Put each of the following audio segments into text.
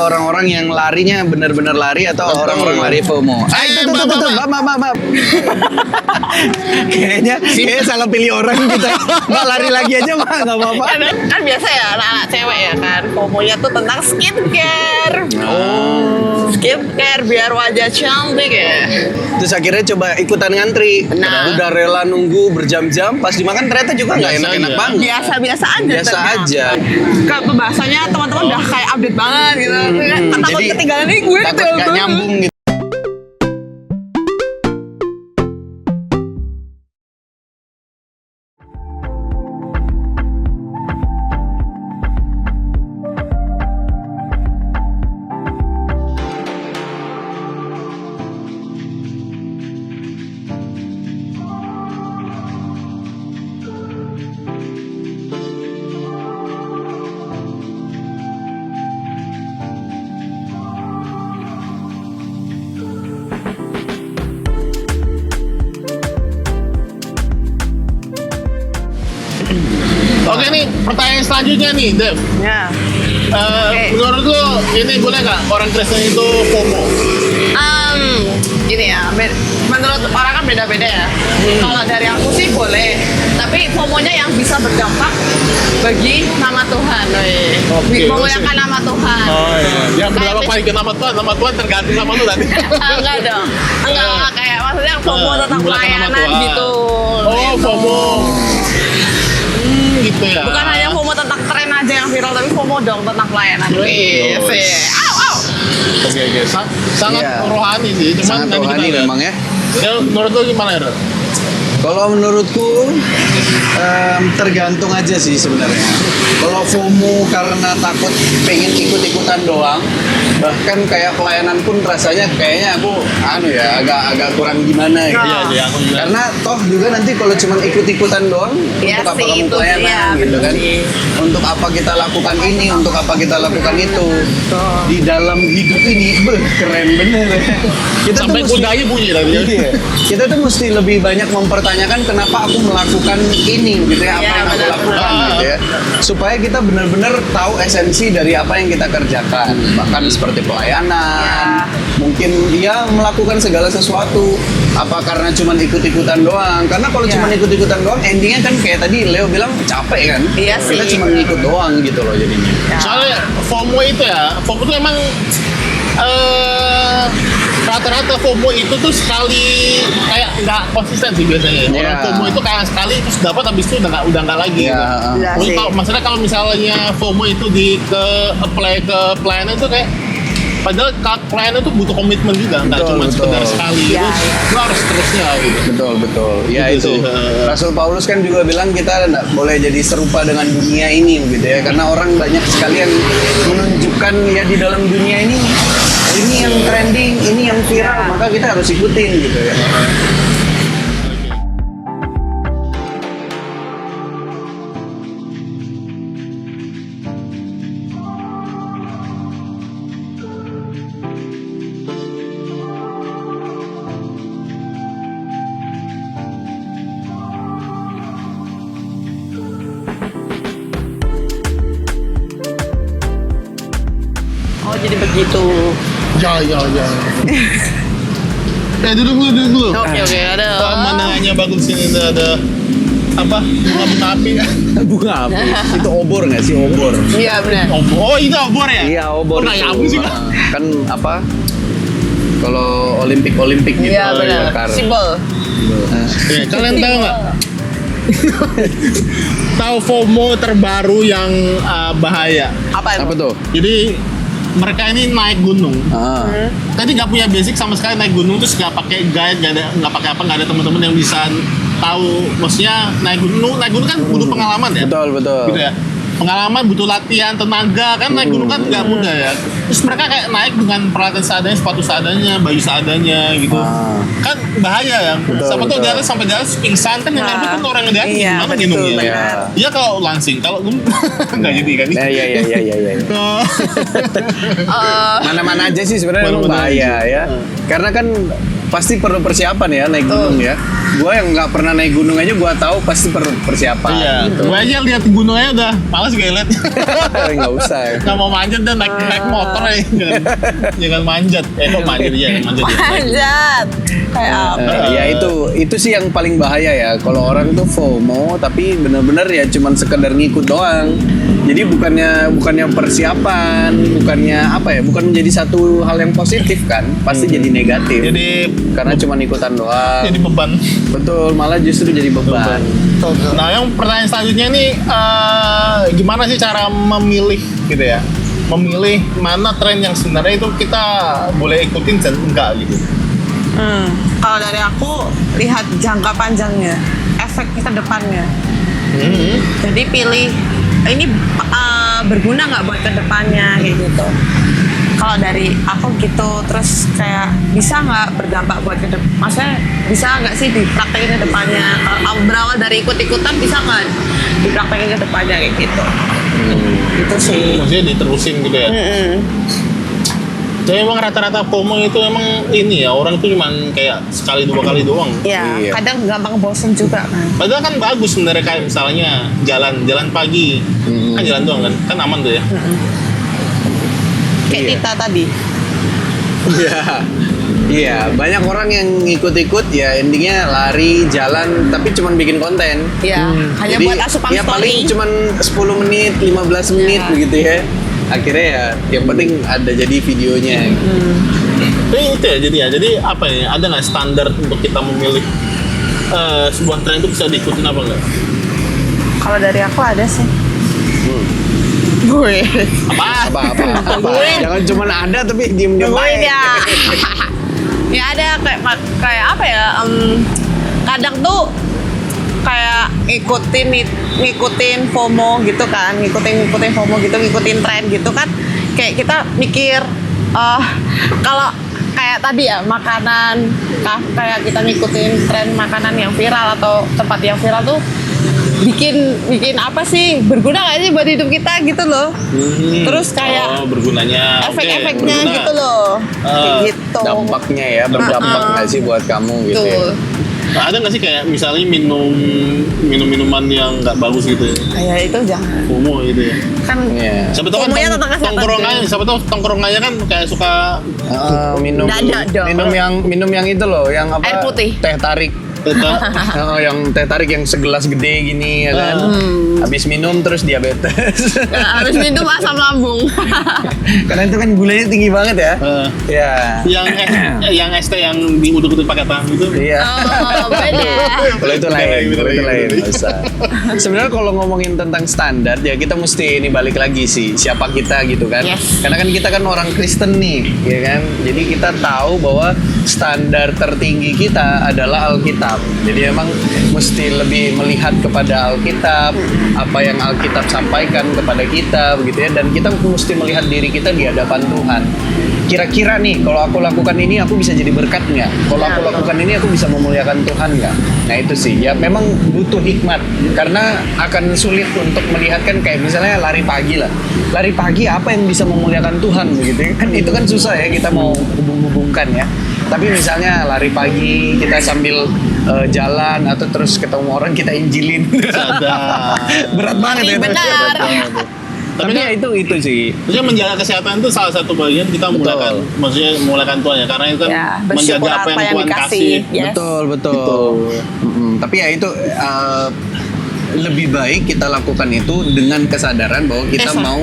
Orang-orang yang larinya benar-benar lari atau orang-orang lari FOMO? Itu maaf. Kayaknya salah pilih orang kita. Nggak lari lagi aja mah nggak apa-apa. Kan biasa ya anak-anak cewek ya kan, FOMO-nya tuh tentang skincare. Skincare biar wajah cantik ya. Terus akhirnya coba ikutan ngantri. Nah. Udah rela nunggu berjam-jam, pas dimakan ternyata juga nggak enak-enak banget. Biasa-biasa aja. Biasa aja. Kayak pembahasannya teman-teman udah kayak update banget gitu. Kan takut Jadi, ketinggalan nih gue takut nggak nyambung gitu. Oke nih, pertanyaan selanjutnya nih, Dev. Ya. Oke. Menurut lo, ini boleh nggak orang Kristen itu FOMO? Gini ya, menurut orang kan beda-beda ya. Kalau dari aku sih boleh, tapi FOMO-nya yang bisa berdampak bagi nama Tuhan. Oke, Memuliakan nama Tuhan. Oh iya. Yang berdampak Kayak paling ke nama Tuhan tergantung sama lo tadi. enggak dong. Enggak kayak maksudnya FOMO tentang memuliakan nama pelayanan Tuhan. gitu. Oh, Gitu. FOMO. Gitu ya. Bukan hanya FOMO tentang tren aja yang viral, tapi FOMO dong tentang pelayanan. Wih, au. Oke. Sangat Iya. rohani sih, cuman Sangat tadi rohani kita lihat. memang ya. Ya, menurut lo gimana ya? Kalau menurutku tergantung aja sih sebenarnya. Kalau FOMO karena takut pengen ikut-ikutan doang, bahkan kayak pelayanan pun rasanya kayaknya aku agak kurang gimana gitu. Iya, aku juga. Karena toh juga nanti kalau cuma ikut-ikutan doang, Iya untuk apa sih, kamu itu pelayanan dia, gitu bener kan? sih. Untuk apa kita lakukan ini, untuk apa kita lakukan itu. Di dalam hidup ini, keren bener. Kita tuh Sampai mesti- kudanya bunyi tadi ya. Iya. Kita tuh mesti lebih banyak mempertanyakan kenapa aku melakukan ini gitu ya, apa Iya, yang aku benar. lakukan gitu ya. Supaya kita benar-benar tahu esensi dari apa yang kita kerjakan. Bahkan seperti pelayanan, mungkin dia melakukan segala sesuatu. Apa karena cuma ikut-ikutan doang? Karena kalau Iya. cuma ikut-ikutan doang, endingnya kan kayak tadi Leo bilang capek kan? Iya Kita sih, cuma benar. ngikut doang gitu loh jadinya. Soalnya FOMO itu emang rata-rata FOMO itu tuh sekali kayak nggak konsisten sih biasanya. Orang Iya. FOMO itu kayak sekali terus dapat habis itu udah nggak lagi. Iya. Gitu. Iya Jadi sih. maksudnya kalau misalnya FOMO itu apply ke pelayanan itu kayak padahal pelayanan itu butuh komitmen juga, nggak Betul, cuma betul. sekedar sekali. Iya, Terus iya. lu harus terusnya gitu. Betul. Ya Gitu itu. sih. Rasul Paulus kan juga bilang kita nggak boleh jadi serupa dengan dunia ini gitu ya. Karena orang banyak sekali yang menunjukkan ya di dalam dunia ini yang trending, ini yang viral, maka kita harus ikutin gitu ya. Oh, jadi begitu. Ya. Duduk dulu. Oke, ada. Pemandangannya bagus ini ada apa? Bunga api. Bunga apa? Itu obor nggak sih obor? Iya, benar. Oh, itu obor ya? Iya obor. Oh, kayak itu. apa sih, Pak? Kan apa? Kalau Olimpik gitu. Iya, benar. bakar. Simbol. Ya, kalian tahu nggak? Tahu FOMO terbaru yang bahaya. Apa itu? Apa tuh? Jadi mereka ini naik gunung. Ah. Tadi nggak punya basic sama sekali naik gunung terus nggak pakai guide, nggak pakai apa, nggak ada teman-teman yang bisa tahu. Maksudnya naik gunung kan butuh pengalaman ya. Betul. Gitu ya. Pengalaman butuh latihan, tenaga kan naik gunung kan nggak mudah ya. Terus mereka kayak naik dengan peralatan seadanya, sepatu seadanya, baju seadanya gitu. Ah. Kan bahaya ya. Betul, Sama tuh betul. di atas sampai di atas pingsan kan yang nempel kan orang yang di atas Iya, gimana betul, gendongnya. benar. Iya kalau langsing, kalau nggak jadi kan. Iya. Mana-mana aja sih sebenarnya memang Mana-mana bahaya aja. ya. Karena kan pasti perlu persiapan ya naik gunung ya. Gue yang nggak pernah naik gunung aja gue tahu pasti persiapan. Iya, gitu. gue aja lihat gunung aja udah malas gue liat. Nggak usah. Nggak mau manjat dan naik motor ya. Jangan manjat. Kok manjat ya, manjat ya. Manjat. Kayak apa? Ya itu sih yang paling bahaya ya. Kalau orang tuh FOMO tapi bener-bener ya cuman sekedar ngikut doang. Jadi bukannya persiapan, bukannya apa ya, bukan menjadi satu hal yang positif kan, pasti jadi negatif. Jadi Karena cuma ikutan doang. jadi beban. Betul, malah justru jadi beban. Nah, yang pertanyaan selanjutnya nih, gimana sih cara memilih gitu ya? Memilih mana tren yang sebenarnya itu kita boleh ikutin dan enggak gitu. Kalau dari aku lihat jangka panjangnya, efeknya ke depannya. Jadi pilih ini berguna nggak buat kedepannya kayak gitu. Kalau dari aku gitu, terus kayak bisa nggak berdampak buat maksudnya bisa nggak sih dipraktekin ke depannya. Kalau berawal dari ikut-ikutan bisa nggak dipraktekin ke depannya kayak gitu. Itu sih. Maksudnya diterusin gitu ya. Jadi emang rata-rata FOMO itu emang ini ya, orang tuh cuman kayak sekali dua kali doang. Iya, Iya. kadang gampang bosen juga kan. Padahal kan bagus sebenarnya, kayak misalnya jalan pagi, kan jalan doang kan aman tuh ya. Kayak Iya. Tita tadi. Iya. Iya, banyak orang yang ikut-ikut ya endingnya lari, jalan, tapi cuman bikin konten. Iya, hanya Jadi, buat asupan ya paling story. cuman 10 menit, 15 menit Iya. begitu ya. Akhirnya ya yang penting ada jadi videonya. Tapi itu ya, jadi apa ya? Ada nggak standar untuk kita memilih sebuah tren itu bisa diikutin apa enggak? Kalau dari aku ada sih. Gue. Apa? Apa? Jangan cuman ada tapi diem-diem Nungguin aja. ya. Ya ada kayak apa ya? Kadang tuh kayak ngikutin FOMO gitu kan, ngikutin FOMO gitu, ngikutin tren gitu kan. Kayak kita mikir kalau kayak tadi ya makanan, kayak kita ngikutin tren makanan yang viral atau tempat yang viral tuh bikin apa sih, berguna nggak sih buat hidup kita gitu loh. Terus kayak bergunanya efek-efeknya berguna. gitu loh. Kayak gitu. Dampaknya ya, berdampak nggak sih buat kamu gitu ya. Tuh. Nah, ada nggak sih kayak misalnya minuman yang nggak bagus gitu ya? Ya itu jangan. FOMO gitu ya. Kan Iya. Siapa tahu kan FOMO-nya tentang kesehatan tongkrongannya, juga. siapa tahu tongkrongannya kan kayak suka Minum Nggak ada dong. minum yang itu loh, yang apa? Air putih. Teh tarik. Yang teh tarik yang segelas gede gini ya kan. Habis minum terus diabetes. ya, harus minum asam lambung. Karena itu kan gulanya tinggi banget ya. Ya. yang es teh yang diuduk-uduk pakai tangan gitu. Iya. Oh, beda. Kalau itu lain, kalau itu lain. Nggak usah. Sebenarnya kalau ngomongin tentang standar ya kita mesti ini balik lagi sih siapa kita gitu kan. Yes. Karena kan kita kan orang Kristen nih, ya kan. Jadi kita tahu bahwa standar tertinggi kita adalah Alkitab. Jadi emang mesti lebih melihat kepada Alkitab, apa yang Alkitab sampaikan kepada kita begitu ya, dan kita mesti melihat diri kita di hadapan Tuhan. Kira-kira nih kalau aku lakukan ini aku bisa jadi berkat nggak? Kalau aku lakukan ini aku bisa memuliakan Tuhan nggak? Nah itu sih ya memang butuh hikmat karena akan sulit untuk melihatkan kayak misalnya lari pagi lah. Lari pagi apa yang bisa memuliakan Tuhan begitu ya? Kan itu kan susah ya kita mau hubung-hubungkan ya. Tapi misalnya lari pagi kita sambil jalan atau terus ketemu orang kita injilin. Sadar. Berat banget ya. Benar. Tapi ya itu sih. Maksudnya menjaga kesehatan itu salah satu bagian kita memulakan, maksudnya memulakan Tuhan ya, karena itu kan Ya, menjaga bersyukur apa yang Tuhan dikasih. kasih. Yes. Betul. Tapi ya itu lebih baik kita lakukan itu dengan kesadaran bahwa kita mau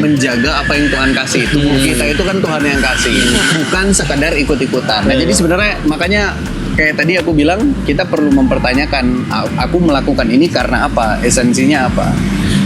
menjaga apa yang Tuhan kasih. Tubuh kita itu kan Tuhan yang kasih, bukan sekadar ikut-ikutan. Nah, jadi sebenarnya makanya kayak tadi aku bilang kita perlu mempertanyakan aku melakukan ini karena apa, esensinya apa.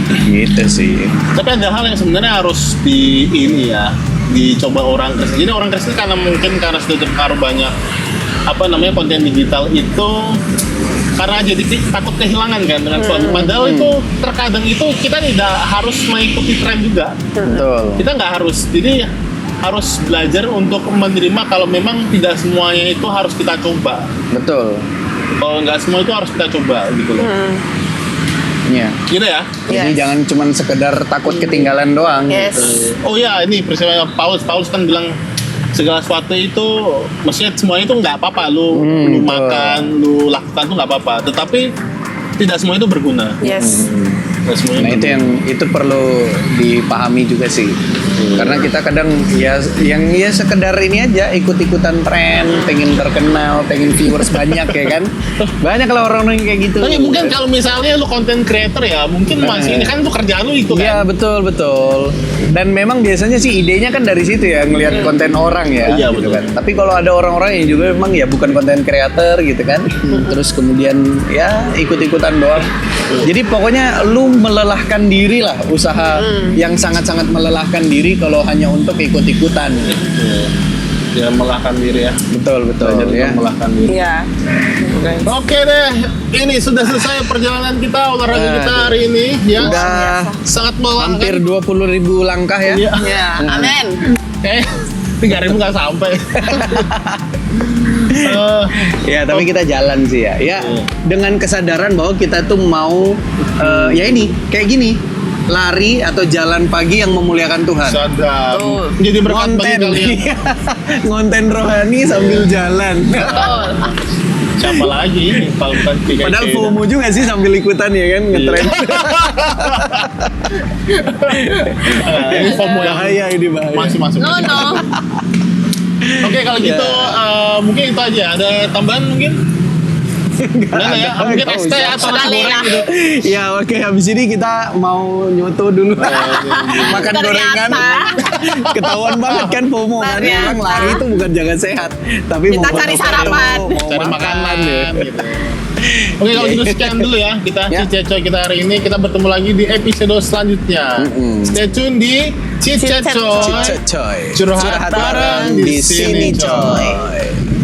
Gitu sih. Tapi ada hal yang sebenarnya harus dicoba orang Kristen. Jadi orang Kristen karena mungkin karena sudah terpengaruh banyak konten digital itu, karena jadi takut kehilangan kan dengan Tuhan. Padahal itu terkadang itu kita tidak harus mengikuti tren juga. Betul. Kita nggak harus. Jadi harus belajar untuk menerima kalau memang tidak semuanya itu harus kita coba. Betul. Kalau nggak semua itu harus kita coba gitu loh. Iya. Gitu ya. Jadi Yes. jangan cuman sekedar takut ketinggalan doang. Yes. Gitu. Oh ya, ini peristiwa Paulus kan bilang segala sesuatu itu maksudnya semuanya itu nggak apa-apa lu betul. makan, lu lakukan tuh nggak apa-apa. Tetapi tidak semua itu berguna. Yes. Tidak semuanya Nah itu perlu dipahami juga sih. Karena kita kadang ya yang ya sekedar ini aja ikut-ikutan tren, pengen terkenal, pengen viewers banyak ya kan. Banyak lah orang-orang yang kayak gitu. Tapi mungkin kalau misalnya lu content creator ya, mungkin masih ini kan itu kerjaan lu itu Iya kan. betul. Dan memang biasanya sih idenya kan dari situ ya ngelihat konten orang ya. Iya, gitu betul. kan. Tapi kalau ada orang-orang yang juga memang ya bukan konten creator gitu kan. Terus kemudian ya ikut-ikutan doang. Jadi pokoknya lu melelahkan diri lah usaha yang sangat-sangat melelahkan diri kalau hanya untuk ikut-ikutan. Ya melahkan diri ya. Betul Belajar ya. untuk melahkan diri. Iya. Oke deh, ini sudah selesai perjalanan kita olahraga kita hari ini ya. Udah Sangat melelahkan. hampir 20.000 langkah ya. Iya. Ya, amin. Oke. 3.000 nggak sampai. Ya, tapi kita jalan sih ya. Ya, dengan kesadaran bahwa kita tuh mau ya ini kayak gini. Lari atau jalan pagi yang memuliakan Tuhan. Sadar. Betul. Jadi berkat bagi Ngonten. kalian. Ngonten rohani sambil jalan. Betul. Siapa lagi? Kalau bukan PKK. Padahal FOMO juga sih sambil ikutan ya kan ngetren. Ini FOMO yang Bahaya ini bahaya. masih masuk. No. Oke kalau gitu mungkin itu aja. Ada tambahan mungkin? Udah lah ya. Mungkin Nggak ST usah. atau Udah, nasi goreng Lila. gitu. Ya oke habis ini kita mau nyoto dulu. Makan gorengan. Ketahuan banget kan FOMO kan. Ternyata. Orang lari itu bukan jaga sehat, tapi Kita mau cari foto-foto, sarapan. mau Cari makanan ya. gitu. Oke kalau gitu sekian dulu ya kita Ya. Cicecoy kita hari ini. Kita bertemu lagi di episode selanjutnya. Stay tune di Cicecoy. Coy. Curhat bareng di sini, coy.